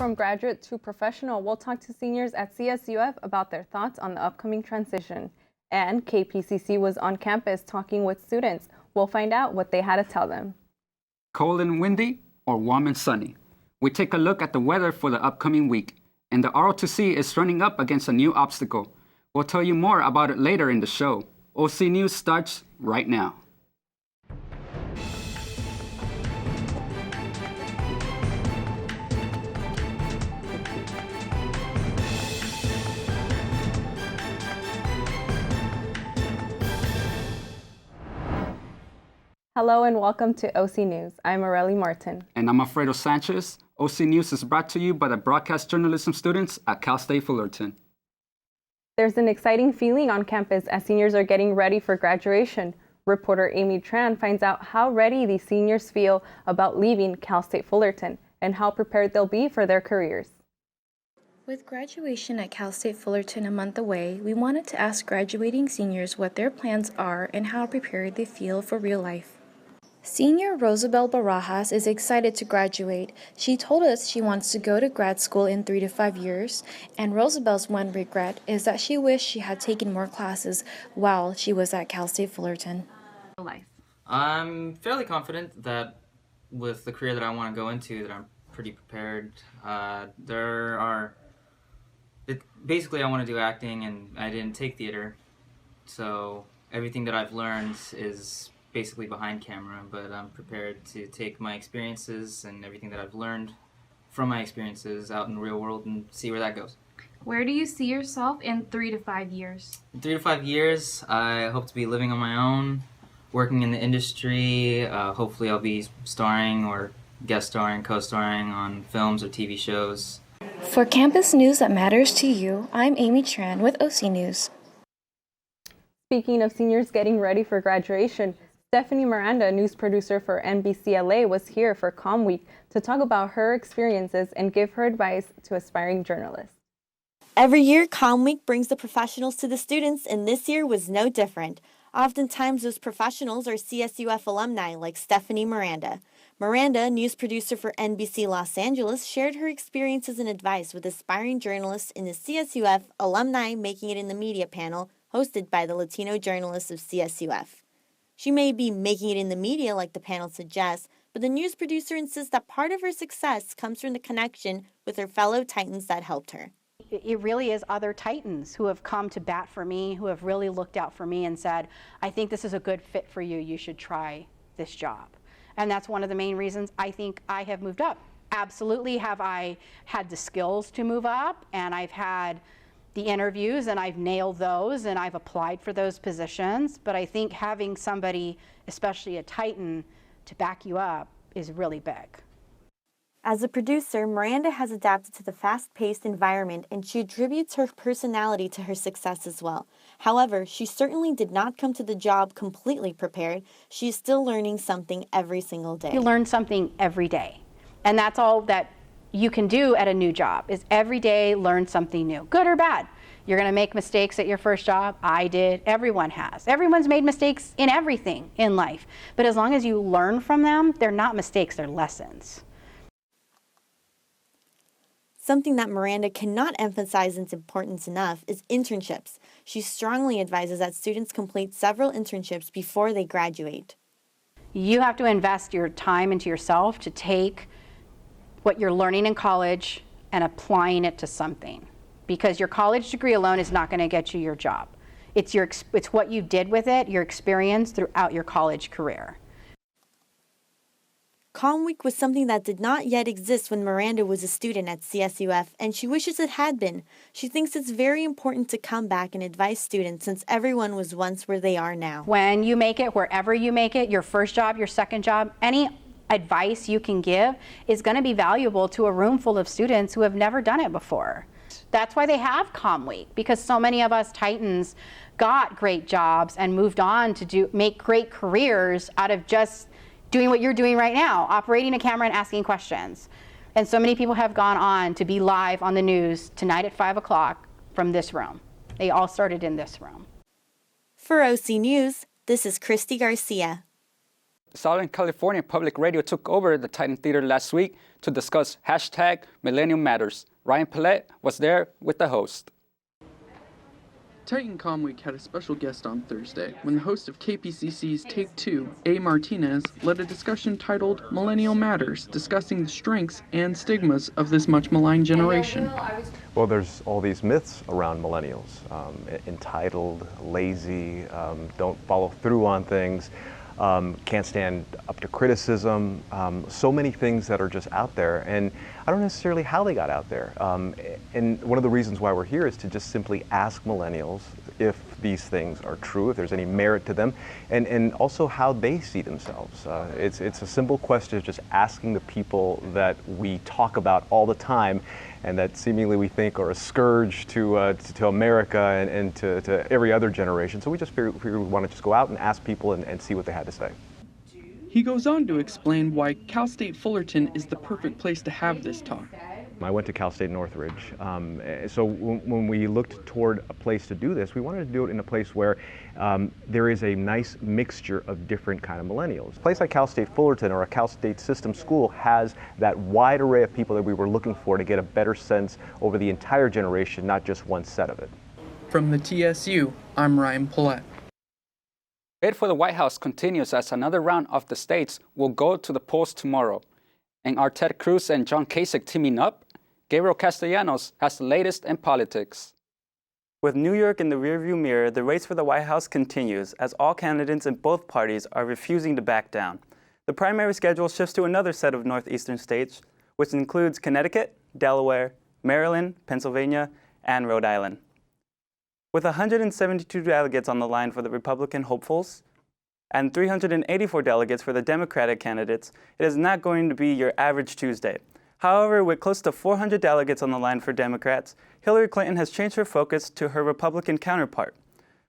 From graduate to professional, we'll talk to seniors at CSUF about their thoughts on the upcoming transition. And KPCC was on campus talking with students. We'll find out what they had to tell them. Cold and windy or warm and sunny? We take a look at the weather for the upcoming week. And the ROTC is running up against a new obstacle. We'll tell you more about it later in the show. OC News starts right now. Hello and welcome to OC News. I'm Aurelie Martin. And I'm Alfredo Sanchez. OC News is brought to you by the broadcast journalism students at Cal State Fullerton. There's an exciting feeling on campus as seniors are getting ready for graduation. Reporter Amy Tran finds out how ready these seniors feel about leaving Cal State Fullerton and how prepared they'll be for their careers. With graduation at Cal State Fullerton a month away, we wanted to ask graduating seniors what their plans are and how prepared they feel for real life. Senior Rosabel Barajas is excited to graduate. She told us she wants to go to grad school in 3 to 5 years, and Rosabel's one regret is that she wished she had taken more classes while she was at Cal State Fullerton. I'm fairly confident that with the career that I want to go into, that I'm pretty prepared. Basically I want to do acting, and I didn't take theater, so everything that I've learned is basically behind camera, but I'm prepared to take my experiences and everything that I've learned from my experiences out in the real world and see where that goes. Where do you see yourself in 3 to 5 years? In 3 to 5 years, I hope to be living on my own, working in the industry. Hopefully I'll be starring or guest starring, co-starring on films or TV shows. For campus news that matters to you, I'm Amy Tran with OC News. Speaking of seniors getting ready for graduation, Stephanie Miranda, news producer for NBCLA, was here for Comm Week to talk about her experiences and give her advice to aspiring journalists. Every year, Comm Week brings the professionals to the students, and this year was no different. Oftentimes, those professionals are CSUF alumni like Stephanie Miranda. Miranda, news producer for NBC Los Angeles, shared her experiences and advice with aspiring journalists in the CSUF Alumni Making It in the Media panel hosted by the Latino journalists of CSUF. She may be making it in the media like the panel suggests, but the news producer insists that part of her success comes from the connection with her fellow Titans that helped her. It really is other Titans who have come to bat for me, who have really looked out for me and said, I think this is a good fit for you, you should try this job. And that's one of the main reasons I think I have moved up. Absolutely have I had the skills to move up, and I've had the interviews and I've nailed those and I've applied for those positions, but I think having somebody, especially a Titan, to back you up is really big. As a producer, Miranda has adapted to the fast-paced environment, and she attributes her personality to her success as well. However, she certainly did not come to the job completely prepared. She is still learning something every single day. You learn something every day, and that's all that you can do at a new job, is every day learn something new, good or bad. You're going to make mistakes at your first job. I did. Everyone has. Everyone's made mistakes in everything in life. But as long as you learn from them, they're not mistakes, they're lessons. Something that Miranda cannot emphasize its importance enough is internships. She strongly advises that students complete several internships before they graduate. You have to invest your time into yourself to take what you're learning in college and applying it to something, because your college degree alone is not going to get you your job. It's what you did with it, your experience throughout your college career. Comm Week was something that did not yet exist when Miranda was a student at CSUF, and she wishes it had been. She thinks it's very important to come back and advise students since everyone was once where they are now. When you make it, wherever you make it, your first job, your second job, any advice you can give is going to be valuable to a room full of students who have never done it before. That's why they have Comm Week, because so many of us Titans got great jobs and moved on to make great careers out of just doing what you're doing right now, operating a camera and asking questions. And so many people have gone on to be live on the news tonight at 5 o'clock from this room. They all started in this room. For OC News, this is Christy Garcia. Southern California Public Radio took over the Titan Theater last week to discuss hashtag Millennial Matters. Ryan Paulette was there with the host. Titan Com Week had a special guest on Thursday when the host of KPCC's Take Two, A. Martinez, led a discussion titled Millennial Matters, discussing the strengths and stigmas of this much maligned generation. Well, there's all these myths around millennials, entitled, lazy, don't follow through on things, can't stand up to criticism, so many things that are just out there, and I don't know necessarily how they got out there. And one of the reasons why we're here is to just simply ask millennials if these things are true, if there's any merit to them, and also how they see themselves. It's a simple question of just asking the people that we talk about all the time and that seemingly we think are a scourge to America and to every other generation. So we just figured we want to just go out and ask people and see what they had to say. He goes on to explain why Cal State Fullerton is the perfect place to have this talk. I went to Cal State Northridge, so when we looked toward a place to do this, we wanted to do it in a place where there is a nice mixture of different kind of millennials. A place like Cal State Fullerton or a Cal State system school has that wide array of people that we were looking for to get a better sense over the entire generation, not just one set of it. From the TSU, I'm Ryan Paulette. Bid for the White House continues as another round of the states will go to the polls tomorrow. And are Ted Cruz and John Kasich teaming up? Gabriel Castellanos has the latest in politics. With New York in the rearview mirror, the race for the White House continues as all candidates in both parties are refusing to back down. The primary schedule shifts to another set of northeastern states, which includes Connecticut, Delaware, Maryland, Pennsylvania, and Rhode Island. With 172 delegates on the line for the Republican hopefuls and 384 delegates for the Democratic candidates, it is not going to be your average Tuesday. However, with close to 400 delegates on the line for Democrats, Hillary Clinton has changed her focus to her Republican counterpart.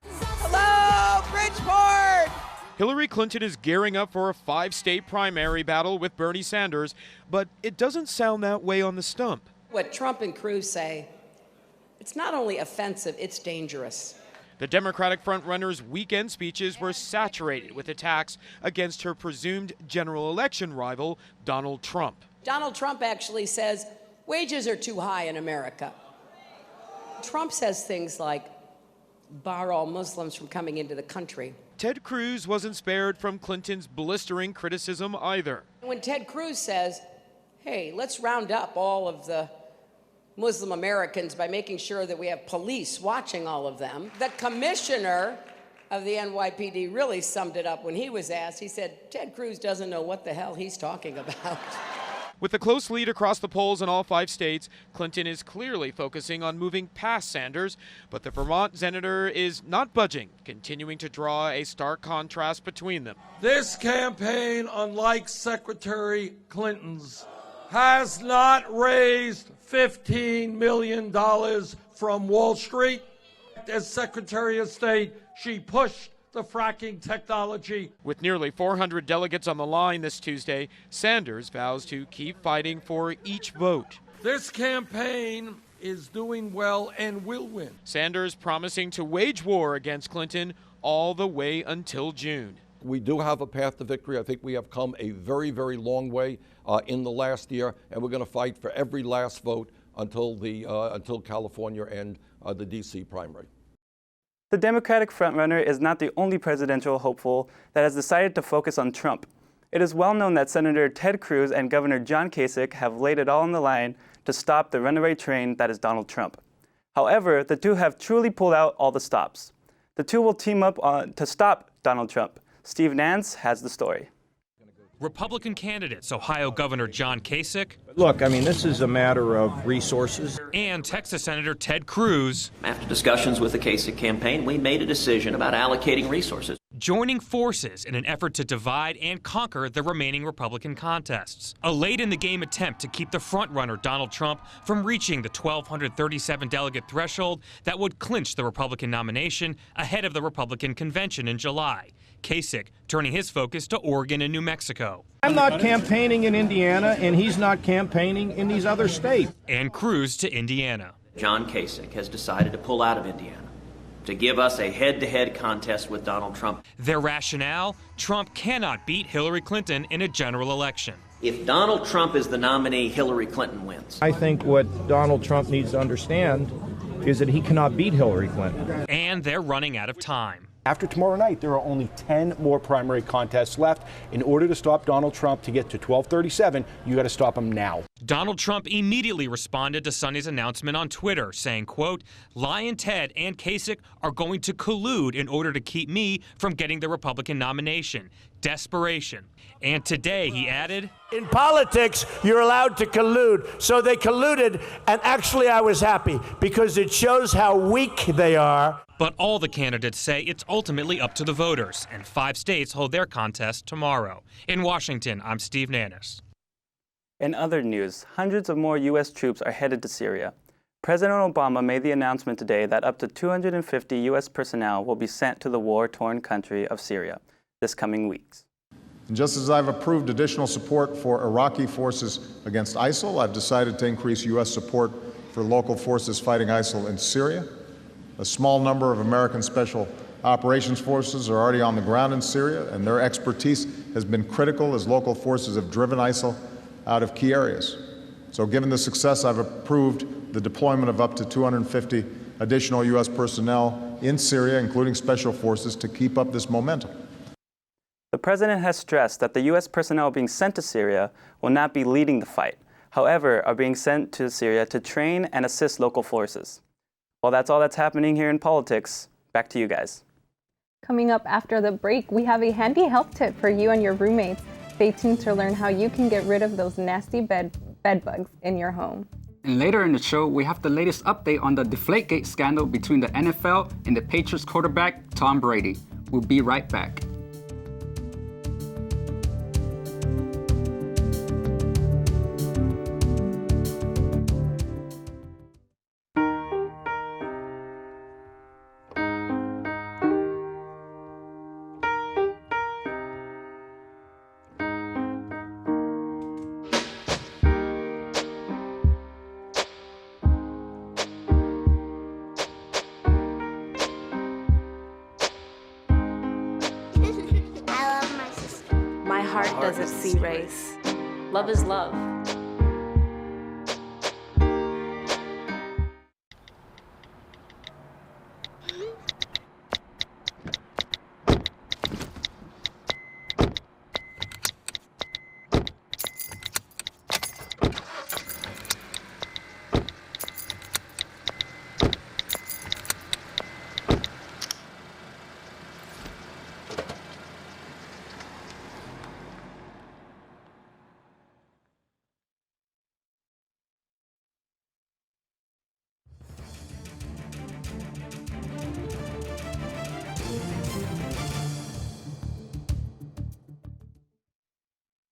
Hello, Bridgeport! Hillary Clinton is gearing up for a 5-state primary battle with Bernie Sanders, but it doesn't sound that way on the stump. What Trump and Cruz say, it's not only offensive, it's dangerous. The Democratic frontrunner's weekend speeches were saturated with attacks against her presumed general election rival, Donald Trump. Donald Trump actually says wages are too high in America. Trump says things like, bar all Muslims from coming into the country. Ted Cruz wasn't spared from Clinton's blistering criticism either. When Ted Cruz says, hey, let's round up all of the Muslim Americans by making sure that we have police watching all of them, the commissioner of the NYPD really summed it up when he was asked. He said, Ted Cruz doesn't know what the hell he's talking about. With a close lead across the polls in all 5 states, Clinton is clearly focusing on moving past Sanders, but the Vermont senator is not budging, continuing to draw a stark contrast between them. This campaign, unlike Secretary Clinton's, has not raised $15 million from Wall Street. As Secretary of State, she pushed the fracking technology. With nearly 400 delegates on the line this Tuesday, Sanders vows to keep fighting for each vote. This campaign is doing well and will win. Sanders promising to wage war against Clinton all the way until June. We do have a path to victory. I think we have come a very, very long way in the last year, and we're going to fight for every last vote until California and the D.C. primary. The Democratic frontrunner is not the only presidential hopeful that has decided to focus on Trump. It is well known that Senator Ted Cruz and Governor John Kasich have laid it all on the line to stop the runaway train that is Donald Trump. However, the two have truly pulled out all the stops. The two will team up to stop Donald Trump. Steve Nance has the story. Republican candidates, Ohio Governor John Kasich. Look, I mean, this is a matter of resources. And Texas Senator Ted Cruz. After discussions with the Kasich campaign, we made a decision about allocating resources. Joining forces in an effort to divide and conquer the remaining Republican contests. A late-in-the-game attempt to keep the frontrunner Donald Trump from reaching the 1,237 delegate threshold that would clinch the Republican nomination ahead of the Republican convention in July. Kasich turning his focus to Oregon and New Mexico. I'm not campaigning in Indiana, and he's not campaigning in these other states. And Cruz to Indiana. John Kasich has decided to pull out of Indiana. to give us a head-to-head contest with Donald Trump. Their rationale, Trump cannot beat Hillary Clinton in a general election. If Donald Trump is the nominee, Hillary Clinton wins. I think what Donald Trump needs to understand is that he cannot beat Hillary Clinton. And they're running out of time. After tomorrow night, there are only 10 more primary contests left. In order to stop Donald Trump to get to 1237, you got to stop him now. Donald Trump immediately responded to Sonny's announcement on Twitter, saying, quote, Lyon Ted and Kasich are going to collude in order to keep me from getting the Republican nomination. Desperation. And today, he added, in politics, you're allowed to collude. So they colluded, and actually I was happy because it shows how weak they are. But all the candidates say it's ultimately up to the voters, and 5 states hold their contest tomorrow. In Washington, I'm Steve Nannis. In other news, hundreds of more U.S. troops are headed to Syria. President Obama made the announcement today that up to 250 U.S. personnel will be sent to the war-torn country of Syria this coming weeks. And just as I've approved additional support for Iraqi forces against ISIL, I've decided to increase U.S. support for local forces fighting ISIL in Syria. A small number of American Special Operations Forces are already on the ground in Syria, and their expertise has been critical as local forces have driven ISIL out of key areas. So given the success, I've approved the deployment of up to 250 additional U.S. personnel in Syria, including special forces, to keep up this momentum. The president has stressed that the U.S. personnel being sent to Syria will not be leading the fight, however, are being sent to Syria to train and assist local forces. Well, that's all that's happening here in politics. Back to you guys. Coming up after the break, we have a handy health tip for you and your roommates. Stay tuned to learn how you can get rid of those nasty bed bugs in your home. And later in the show, we have the latest update on the Deflategate scandal between the NFL and the Patriots quarterback, Tom Brady. We'll be right back. Doesn't see race. Love is love.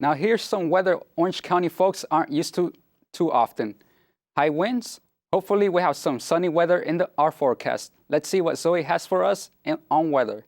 Now here's some weather Orange County folks aren't used to too often. High winds. Hopefully we have some sunny weather in our forecast. Let's see what Zoe has for us on weather.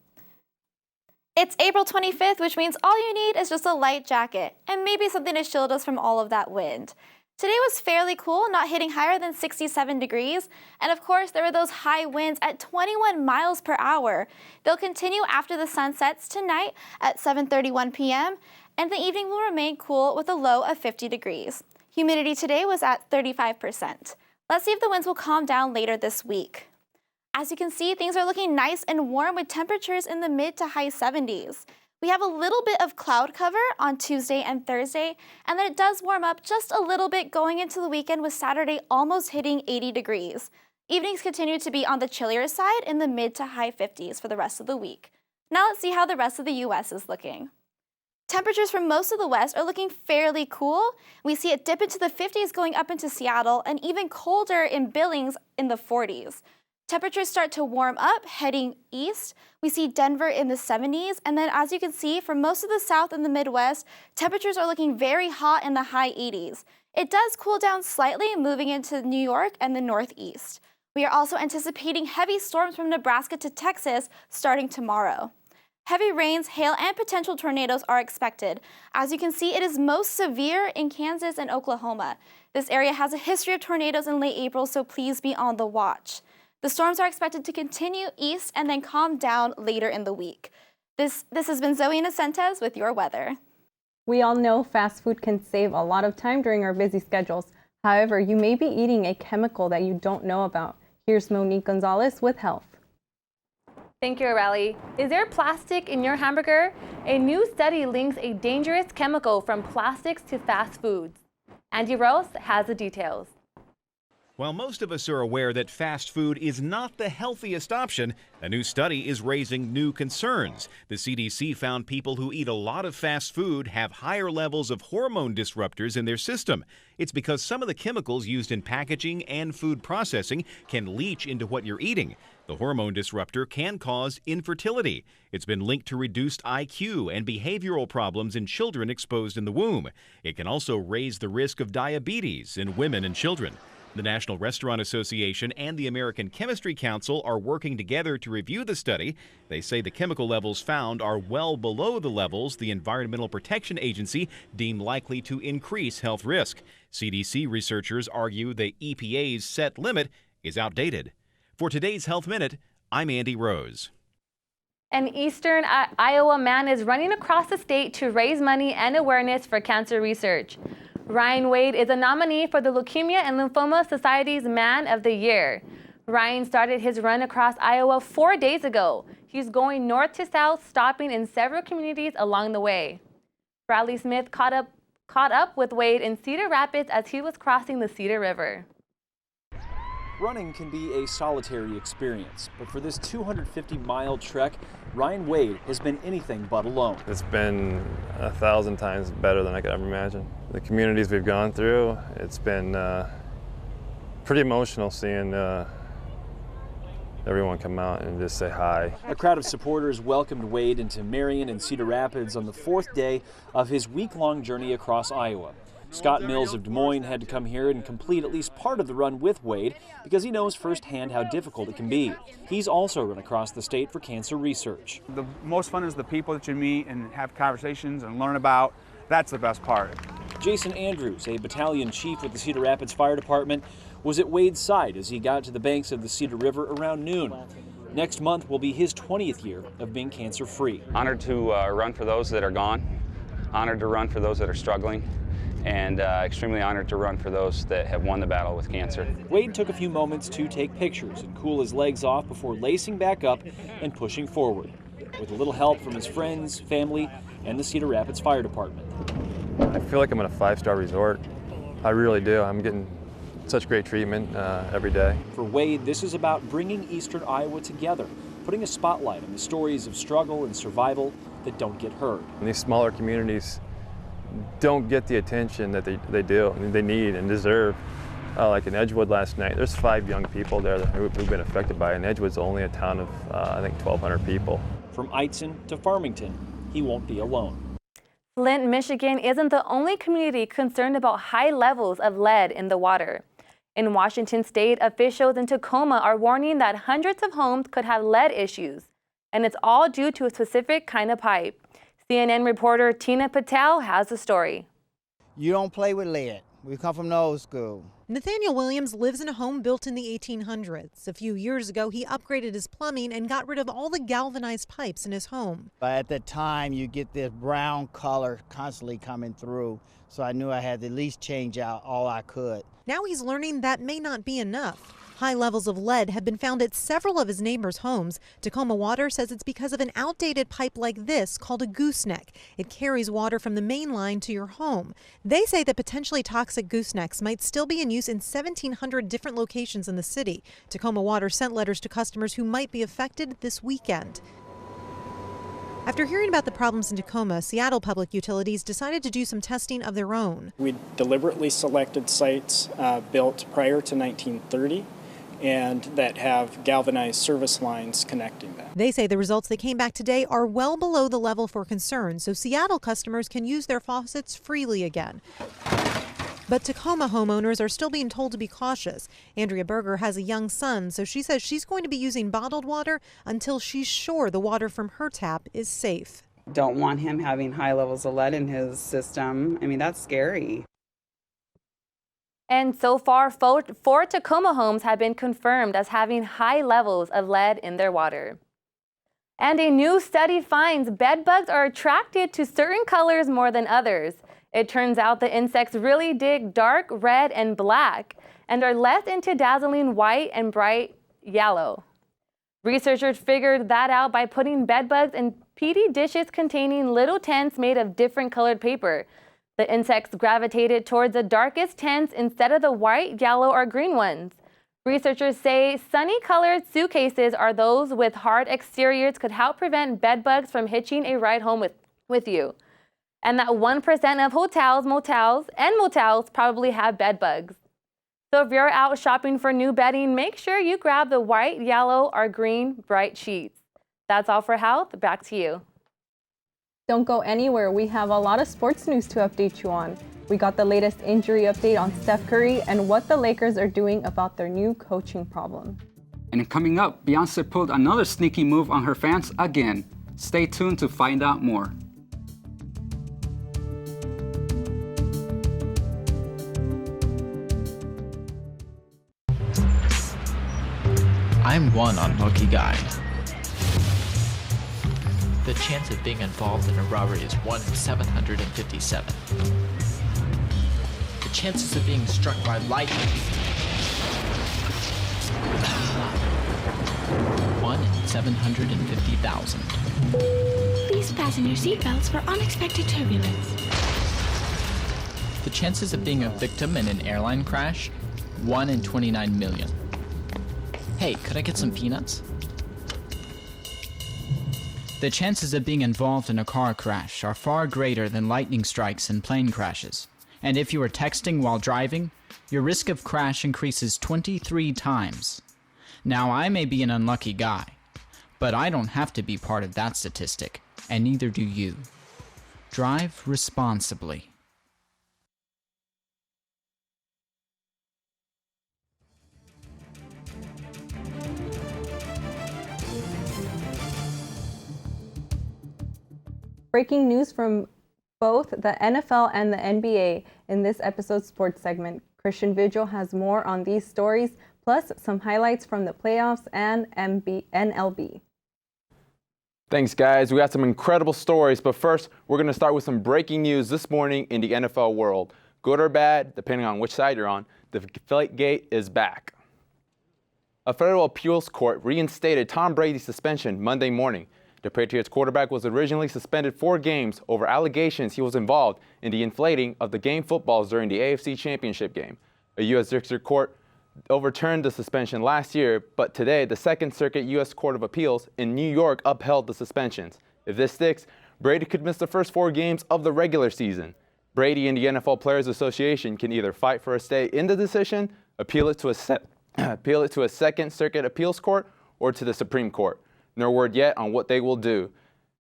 It's April 25th, which means all you need is just a light jacket and maybe something to shield us from all of that wind. Today was fairly cool, not hitting higher than 67 degrees. And of course, there were those high winds at 21 miles per hour. They'll continue after the sun sets tonight at 7:31 p.m. and the evening will remain cool with a low of 50 degrees. Humidity today was at 35%. Let's see if the winds will calm down later this week. As you can see, things are looking nice and warm with temperatures in the mid to high 70s. We have a little bit of cloud cover on Tuesday and Thursday, and then it does warm up just a little bit going into the weekend with Saturday almost hitting 80 degrees. Evenings continue to be on the chillier side in the mid to high 50s for the rest of the week. Now let's see how the rest of the U.S. is looking. Temperatures for most of the West are looking fairly cool. We see it dip into the 50s going up into Seattle and even colder in Billings in the 40s. Temperatures start to warm up heading east. We see Denver in the 70s, and then as you can see, for most of the South and the Midwest, temperatures are looking very hot in the high 80s. It does cool down slightly moving into New York and the Northeast. We are also anticipating heavy storms from Nebraska to Texas starting tomorrow. Heavy rains, hail, and potential tornadoes are expected. As you can see, it is most severe in Kansas and Oklahoma. This area has a history of tornadoes in late April, so please be on the watch. The storms are expected to continue east and then calm down later in the week. This has been Zoe Inocentes with your weather. We all know fast food can save a lot of time during our busy schedules. However, you may be eating a chemical that you don't know about. Here's Monique Gonzalez with Health. Thank you, Areli. Is there plastic in your hamburger? A new study links a dangerous chemical from plastics to fast foods. Andy Rose has the details. While most of us are aware that fast food is not the healthiest option, a new study is raising new concerns. The CDC found people who eat a lot of fast food have higher levels of hormone disruptors in their system. It's because some of the chemicals used in packaging and food processing can leach into what you're eating. The hormone disruptor can cause infertility. It's been linked to reduced IQ and behavioral problems in children exposed in the womb. It can also raise the risk of diabetes in women and children. The National Restaurant Association and the American Chemistry Council are working together to review the study. They say the chemical levels found are well below the levels the Environmental Protection Agency deemed likely to increase health risk. CDC researchers argue the EPA's set limit is outdated. For today's Health Minute, I'm Andy Rose. An eastern Iowa man is running across the state to raise money and awareness for cancer research. Ryan Wade is a nominee for the Leukemia and Lymphoma Society's Man of the Year. Ryan started his run across Iowa 4 days ago. He's going north to south, stopping in several communities along the way. Bradley Smith caught up with Wade in Cedar Rapids as he was crossing the Cedar River. Running can be a solitary experience, but for this 250-mile trek, Ryan Wade has been anything but alone. It's been 1,000 times better than I could ever imagine. The communities we've gone through, it's been pretty emotional seeing everyone come out and just say hi. A crowd of supporters welcomed Wade into Marion and Cedar Rapids on the 4th day of his week-long journey across Iowa. Scott Mills of Des Moines had to come here and complete at least part of the run with Wade because he knows firsthand how difficult it can be. He's also run across the state for cancer research. The most fun is the people that you meet and have conversations and learn about. That's the best part. Jason Andrews, a battalion chief with the Cedar Rapids Fire Department, was at Wade's side as he got to the banks of the Cedar River around noon. Next month will be his 20th year of being cancer-free. Honored to run for those that are gone, honored to run for those that are struggling, and extremely honored to run for those that have won the battle with cancer. Wade took a few moments to take pictures and cool his legs off before lacing back up and pushing forward, with a little help from his friends, family, and the Cedar Rapids Fire Department. I feel like I'm in a 5-star resort. I really do. I'm getting such great treatment every day. For Wade, this is about bringing eastern Iowa together, putting a spotlight on the stories of struggle and survival that don't get heard. And these smaller communities don't get the attention that they do, and they need and deserve. Like in Edgewood last night, there's 5 young people there who've been affected by it, and Edgewood's only a town of, I think, 1,200 people. From Eitzen to Farmington, he won't be alone. Flint, Michigan isn't the only community concerned about high levels of lead in the water. In Washington state, officials in Tacoma are warning that hundreds of homes could have lead issues, and it's all due to a specific kind of pipe. CNN reporter Tina Patel has the story. You don't play with lead. We come from the old school. Nathaniel Williams lives in a home built in the 1800s. A few years ago, he upgraded his plumbing and got rid of all the galvanized pipes in his home. But at the time, you get this brown color constantly coming through, so I knew I had to at least change out all I could. Now he's learning that may not be enough. High levels of lead have been found at several of his neighbors' homes. Tacoma Water says it's because of an outdated pipe like this called a gooseneck. It carries water from the main line to your home. They say that potentially toxic goosenecks might still be in use in 1,700 different locations in the city. Tacoma Water sent letters to customers who might be affected this weekend. After hearing about the problems in Tacoma, Seattle Public Utilities decided to do some testing of their own. We deliberately selected sites built prior to 1930 and that have galvanized service lines connecting them. They say the results that came back today are well below the level for concern, so Seattle customers can use their faucets freely again. But Tacoma homeowners are still being told to be cautious. Andrea Berger has a young son, so she says she's going to be using bottled water until she's sure the water from her tap is safe. Don't want him having high levels of lead in his system. I mean, that's scary. And so far, 4 Tacoma homes have been confirmed as having high levels of lead in their water. And a new study finds bed bugs are attracted to certain colors more than others. It turns out the insects really dig dark red and black and are less into dazzling white and bright yellow. Researchers figured that out by putting bed bugs in petri dishes containing little tents made of different colored paper. The insects gravitated towards the darkest tents instead of the white, yellow, or green ones. Researchers say sunny-colored suitcases are those with hard exteriors could help prevent bed bugs from hitching a ride home with you. And that 1% of hotels, motels, and motels probably have bed bugs. So if you're out shopping for new bedding, make sure you grab the white, yellow, or green bright sheets. That's all for health. Back to you. Don't go anywhere. We have a lot of sports news to update you on. We got the latest injury update on Steph Curry and what the Lakers are doing about their new coaching problem. And coming up, Beyonce pulled another sneaky move on her fans again. Stay tuned to find out more. I'm one unlucky guy. The chance of being involved in a robbery is 1 in 757. The chances of being struck by lightning. 1 in 750,000. Please fasten your seatbelts for unexpected turbulence. The chances of being a victim in an airline crash? 1 in 29 million. Hey, could I get some peanuts? The chances of being involved in a car crash are far greater than lightning strikes and plane crashes. And if you are texting while driving, your risk of crash increases 23 times. Now, I may be an unlucky guy, but I don't have to be part of that statistic, and neither do you. Drive responsibly. Breaking news from both the NFL and the NBA in this episode's sports segment. Christian Vigil has more on these stories, plus some highlights from the playoffs and NLB. Thanks, guys. We got some incredible stories, but first, we're going to start with some breaking news this morning in the NFL world. Good or bad, depending on which side you're on, the Deflategate is back. A federal appeals court reinstated Tom Brady's suspension Monday morning. The Patriots quarterback was originally suspended 4 games over allegations he was involved in the inflating of the game footballs during the AFC Championship game. A U.S. District Court overturned the suspension last year, but today the Second Circuit U.S. Court of Appeals in New York upheld the suspensions. If this sticks, Brady could miss the first 4 games of the regular season. Brady and the NFL Players Association can either fight for a stay in the decision, appeal it to a Second Circuit Appeals Court, or to the Supreme Court. No word yet on what they will do.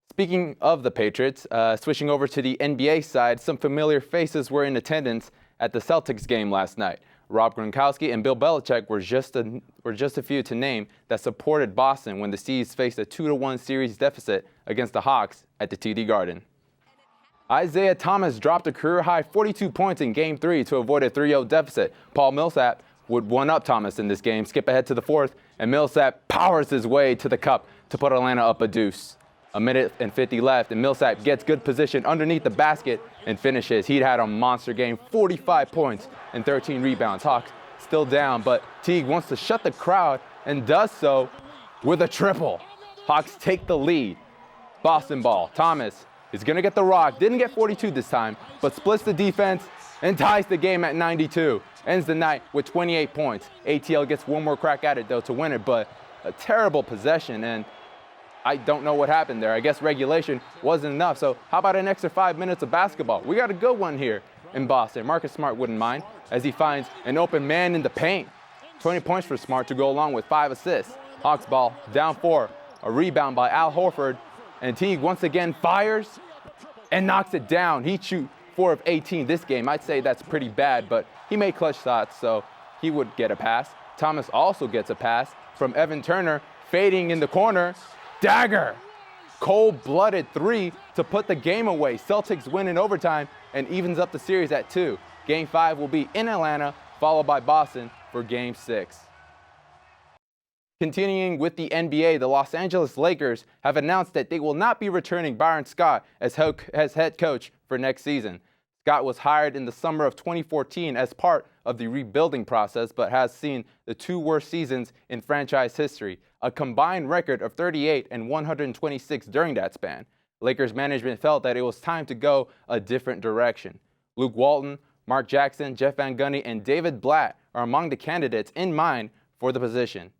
Speaking of the Patriots, switching over to the NBA side, some familiar faces were in attendance at the Celtics game last night. Rob Gronkowski and Bill Belichick were just a few to name that supported Boston when the C's faced a 2-1 series deficit against the Hawks at the TD Garden. Isaiah Thomas dropped a career-high 42 points in Game 3 to avoid a 3-0 deficit. Paul Millsap would one-up Thomas in this game, skip ahead to the 4th, and Millsap powers his way to the cup to put Atlanta up a deuce. 1:50 left, and Millsap gets good position underneath the basket and finishes. He'd had a monster game, 45 points and 13 rebounds. Hawks still down, but Teague wants to shut the crowd and does so with a triple. Hawks take the lead. Boston ball. Thomas is going to get the rock. Didn't get 42 this time, but splits the defense and ties the game at 92. Ends the night with 28 points. ATL gets one more crack at it, though, to win it, but a terrible possession, and I don't know what happened there. I guess regulation wasn't enough, so how about an extra 5 minutes of basketball? We got a good one here in Boston. Marcus Smart wouldn't mind as he finds an open man in the paint. 20 points for Smart to go along with 5 assists. Hawks ball, down 4. A rebound by Al Horford, and Teague once again fires and knocks it down. He shoots 4 of 18 this game. I'd say that's pretty bad, but he made clutch shots, so he would get a pass. Thomas also gets a pass from Evan Turner, fading in the corner. Dagger! Cold-blooded 3 to put the game away. Celtics win in overtime and evens up the series at 2. Game 5 will be in Atlanta followed by Boston for Game 6. Continuing with the NBA, the Los Angeles Lakers have announced that they will not be returning Byron Scott as head coach for next season. Scott was hired in the summer of 2014 as part of the rebuilding process, but has seen the two worst seasons in franchise history, a combined record of 38 and 126 during that span. Lakers management felt that it was time to go a different direction. Luke Walton, Mark Jackson, Jeff Van Gundy, and David Blatt are among the candidates in mind for the position.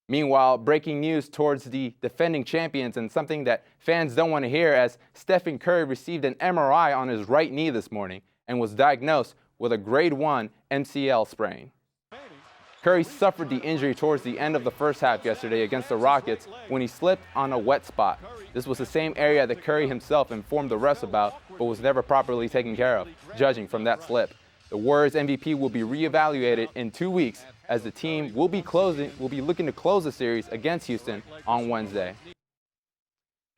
Meanwhile, breaking news towards the defending champions, and something that fans don't want to hear, as Stephen Curry received an MRI on his right knee this morning and was diagnosed with a grade 1 MCL sprain. Curry suffered the injury towards the end of the first half yesterday against the Rockets when he slipped on a wet spot. This was the same area that Curry himself informed the refs about, but was never properly taken care of, judging from that slip. The Warriors MVP will be reevaluated in 2 weeks, as the team will be looking to close the series against Houston on Wednesday.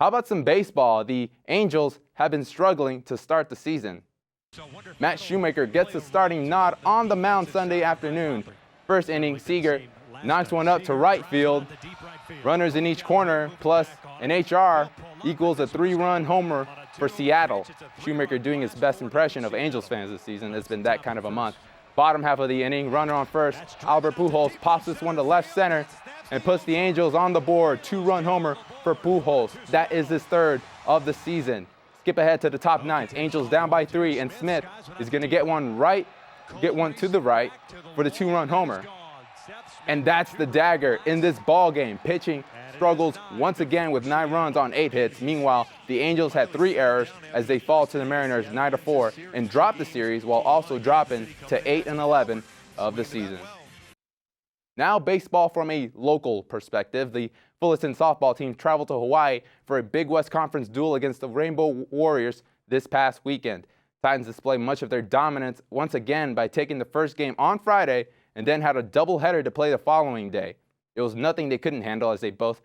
How about some baseball? The Angels have been struggling to start the season. Matt Shoemaker gets the starting nod on the mound Sunday afternoon. First inning, Seager knocks one up to right field. Runners in each corner, plus an HR equals a 3-run homer for Seattle. Shoemaker doing his best impression of Angels fans this season. It's been that kind of a month. Bottom half of the inning, runner on first, Albert Pujols pops this one to left center and puts the Angels on the board. 2-run homer for Pujols. That is his third of the season. Skip ahead to the top ninth. Angels down by 3, and Smith is going to get one to the right for the 2-run homer. And that's the dagger in this ball game. Pitching struggles once again with 9 runs on 8 hits. Meanwhile, the Angels had 3 errors as they fall to the Mariners 9-4 and drop the series, while also dropping to 8-11 of the season. Now baseball from a local perspective. The Fullerton softball team traveled to Hawaii for a Big West Conference duel against the Rainbow Warriors this past weekend. Titans displayed much of their dominance once again by taking the first game on Friday and then had a doubleheader to play the following day. It was nothing they couldn't handle, as they both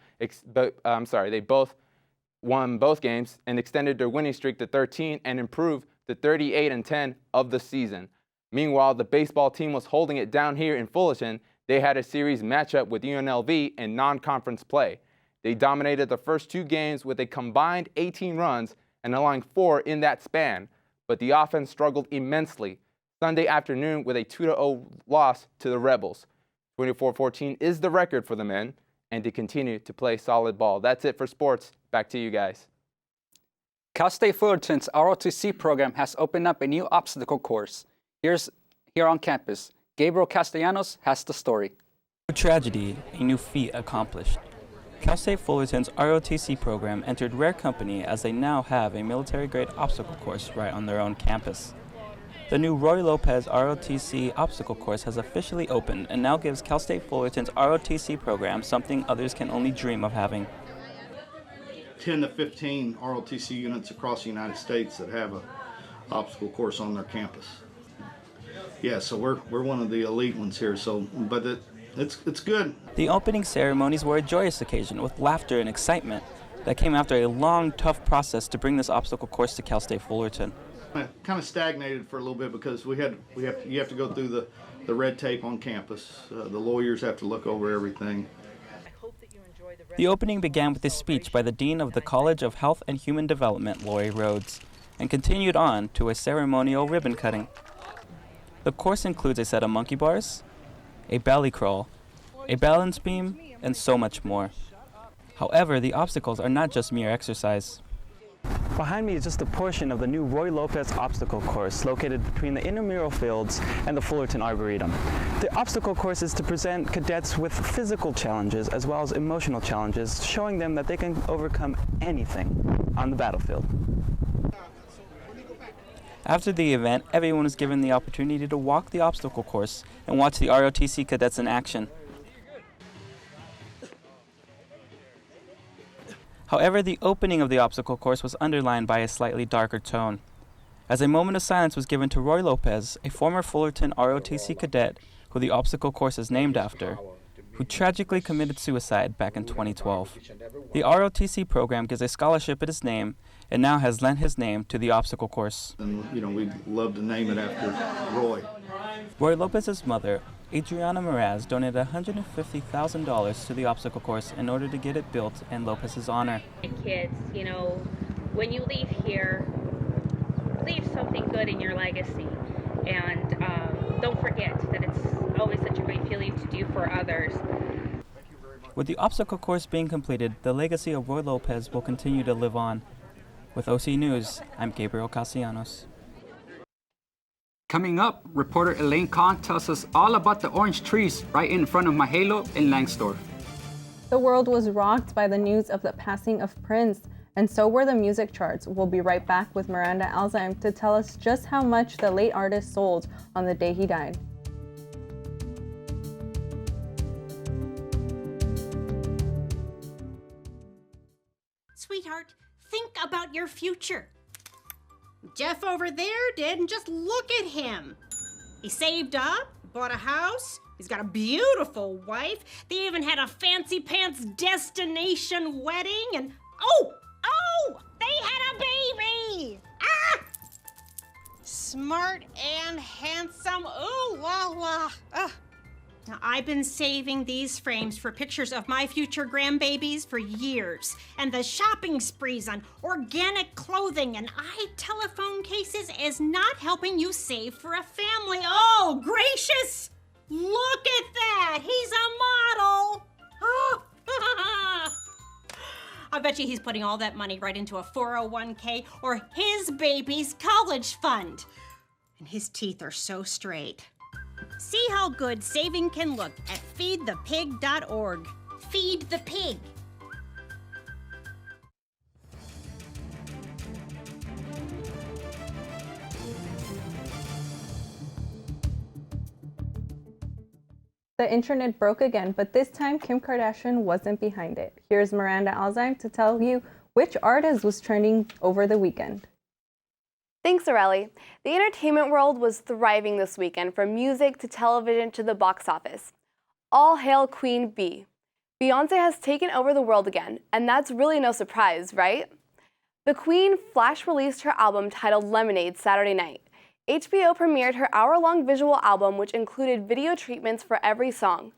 won both games and extended their winning streak to 13 and improved to 38-10 of the season. Meanwhile, the baseball team was holding it down here in Fullerton. They had a series matchup with UNLV in non-conference play. They dominated the first 2 games with a combined 18 runs and allowing 4 in that span, but the offense struggled immensely Sunday afternoon with a 2-0 loss to the Rebels. 24-14 is the record for the men, and to continue to play solid ball. That's it for sports. Back to you guys. Cal State Fullerton's ROTC program has opened up a new obstacle course. Here on campus, Gabriel Castellanos has the story. A tragedy, a new feat accomplished. Cal State Fullerton's ROTC program entered rare company, as they now have a military-grade obstacle course right on their own campus. The new Roy Lopez ROTC obstacle course has officially opened and now gives Cal State Fullerton's ROTC program something others can only dream of having. 10 to 15 ROTC units across the United States that have an obstacle course on their campus. Yeah, so we're one of the elite ones here, but it's good. The opening ceremonies were a joyous occasion with laughter and excitement that came after a long, tough process to bring this obstacle course to Cal State Fullerton. Kind of stagnated for a little bit because you have to go through the red tape on campus. The lawyers have to look over everything. The opening began with a speech by the Dean of the College of Health and Human Development, Lori Rhodes, and continued on to a ceremonial ribbon cutting. The course includes a set of monkey bars, a belly crawl, a balance beam, and so much more. However, the obstacles are not just mere exercise. Behind me is just a portion of the new Roy Lopez obstacle course located between the intramural fields and the Fullerton Arboretum. The obstacle course is to present cadets with physical challenges as well as emotional challenges, showing them that they can overcome anything on the battlefield. After the event, everyone was given the opportunity to walk the obstacle course and watch the ROTC cadets in action. However, the opening of the obstacle course was underlined by a slightly darker tone, as a moment of silence was given to Roy Lopez, a former Fullerton ROTC cadet who the obstacle course is named after, who tragically committed suicide back in 2012. The ROTC program gives a scholarship at his name and now has lent his name to the obstacle course. And we'd love to name it after Roy. Roy Lopez's mother, Adriana Meraz, donated $150,000 to the obstacle course in order to get it built in Lopez's honor. Kids, when you leave here, leave something good in your legacy. And don't forget that it's always such a great feeling to do for others. With the obstacle course being completed, the legacy of Roy Lopez will continue to live on. With OC News, I'm Gabriel Castellanos. Coming up, reporter Elaine Kahn tells us all about the orange trees right in front of Mahalo in Langsdorff. The world was rocked by the news of the passing of Prince, and so were the music charts. We'll be right back with Miranda Alzheim to tell us just how much the late artist sold on the day he died. Sweetheart, think about your future. Jeff over there did, and just look at him. He saved up, bought a house, he's got a beautiful wife, they even had a fancy pants destination wedding, and oh, they had a baby! Ah! Smart and handsome, ooh la la. Now, I've been saving these frames for pictures of my future grandbabies for years, and the shopping sprees on organic clothing and telephone cases is not helping you save for a family. Oh, gracious! Look at that! He's a model! Oh. I bet you he's putting all that money right into a 401k or his baby's college fund. And his teeth are so straight. See how good saving can look at feedthepig.org. Feed the pig. The internet broke again, but this time Kim Kardashian wasn't behind it. Here's Miranda Alzheim to tell you which artist was trending over the weekend. Thanks, Areli. The entertainment world was thriving this weekend, from music to television to the box office. All hail Queen Bee. Beyoncé has taken over the world again, and that's really no surprise, right? The Queen flash released her album titled Lemonade Saturday night. HBO premiered her hour-long visual album, which included video treatments for every song.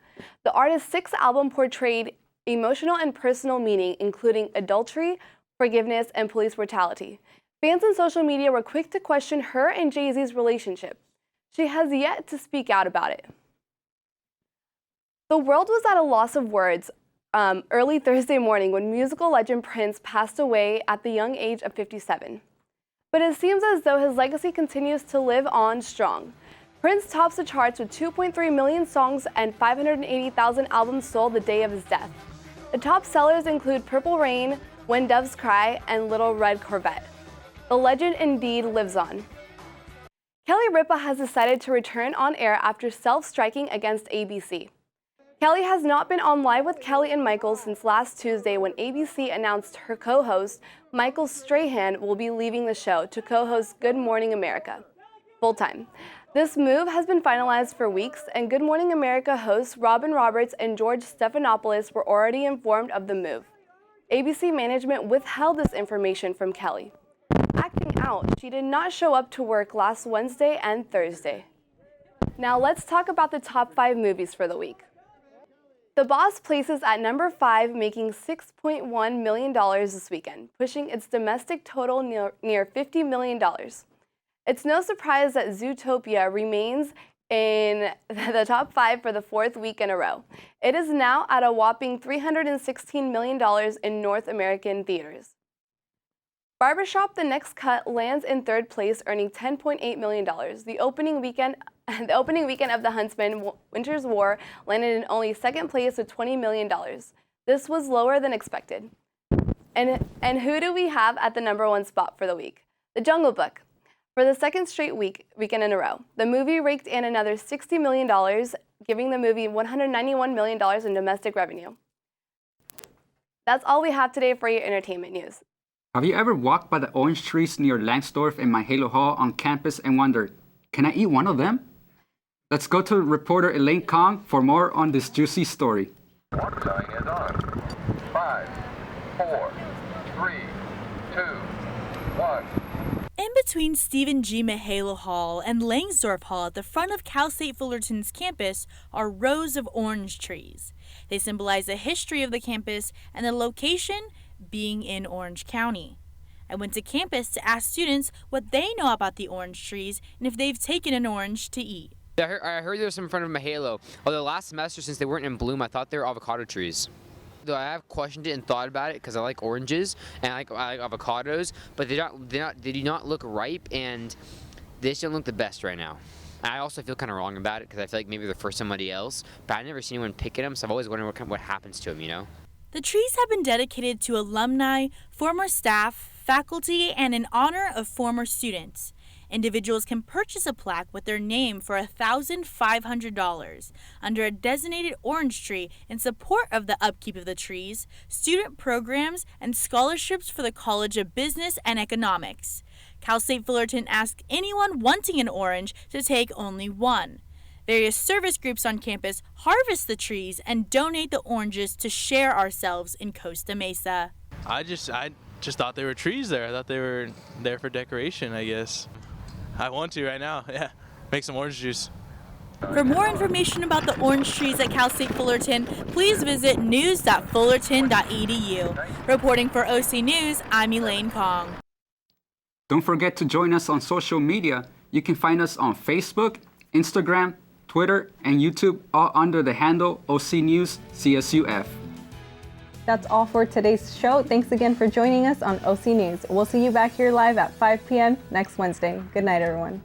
The artist's sixth album portrayed emotional and personal meaning, including adultery, forgiveness, and police brutality. Fans on social media were quick to question her and Jay-Z's relationship. She has yet to speak out about it. The world was at a loss of words early Thursday morning when musical legend Prince passed away at the young age of 57. But it seems as though his legacy continues to live on strong. Prince tops the charts with 2.3 million songs and 580,000 albums sold the day of his death. The top sellers include Purple Rain, When Doves Cry, and Little Red Corvette. The legend indeed lives on. Kelly Ripa has decided to return on air after self-striking against ABC. Kelly has not been on Live with Kelly and Michael since last Tuesday, when ABC announced her co-host, Michael Strahan, will be leaving the show to co-host Good Morning America full-time. This move has been finalized for weeks, and Good Morning America hosts Robin Roberts and George Stephanopoulos were already informed of the move. ABC management withheld this information from Kelly. Acting out, she did not show up to work last Wednesday and Thursday. Now let's talk about the top 5 movies for the week. The Boss places at number 5, making $6.1 million this weekend, pushing its domestic total near $50 million. It's no surprise that Zootopia remains in the top 5 for the 4th week in a row. It is now at a whopping $316 million in North American theaters. Barbershop: The Next Cut lands in 3rd place, earning $10.8 million. The opening weekend of The Huntsman: Winter's War landed in only 2nd place with $20 million. This was lower than expected. And who do we have at the number 1 spot for the week? The Jungle Book. For the 2nd straight weekend in a row, the movie raked in another $60 million, giving the movie $191 million in domestic revenue. That's all we have today for your entertainment news. Have you ever walked by the orange trees near Langsdorff and Mahalo Hall on campus and wondered, can I eat one of them? Let's go to reporter Elaine Kahn for more on this juicy story. Water selling is on. 5, 4, 3, 2, 1. In between Stephen G. Mihailo Hall and Langsdorff Hall at the front of Cal State Fullerton's campus are rows of orange trees. They symbolize the history of the campus and the location being in Orange County. I went to campus to ask students what they know about the orange trees and if they've taken an orange to eat. I heard there's some in front of Mihailo. Although last semester, since they weren't in bloom, I thought they were avocado trees. Though I have questioned it and thought about it because I like oranges and I like avocados, but they do not look ripe and they just don't look the best right now. And I also feel kind of wrong about it because I feel like maybe they're for somebody else, but I've never seen anyone picking them, so I've always wondered what happens to them, you know? The trees have been dedicated to alumni, former staff, faculty, and in honor of former students. Individuals can purchase a plaque with their name for $1,500 under a designated orange tree in support of the upkeep of the trees, student programs, and scholarships for the College of Business and Economics. Cal State Fullerton asked anyone wanting an orange to take only one. Various service groups on campus harvest the trees and donate the oranges to share ourselves in Costa Mesa. I just thought they were trees there. I thought they were there for decoration, I guess. I want to right now, yeah. Make some orange juice. For more information about the orange trees at Cal State Fullerton, please visit news.fullerton.edu. Reporting for OC News, I'm Elaine Kong. Don't forget to join us on social media. You can find us on Facebook, Instagram, Twitter, and YouTube, all under the handle OC News CSUF. That's all for today's show. Thanks again for joining us on OC News. We'll see you back here live at 5 p.m. next Wednesday. Good night, everyone.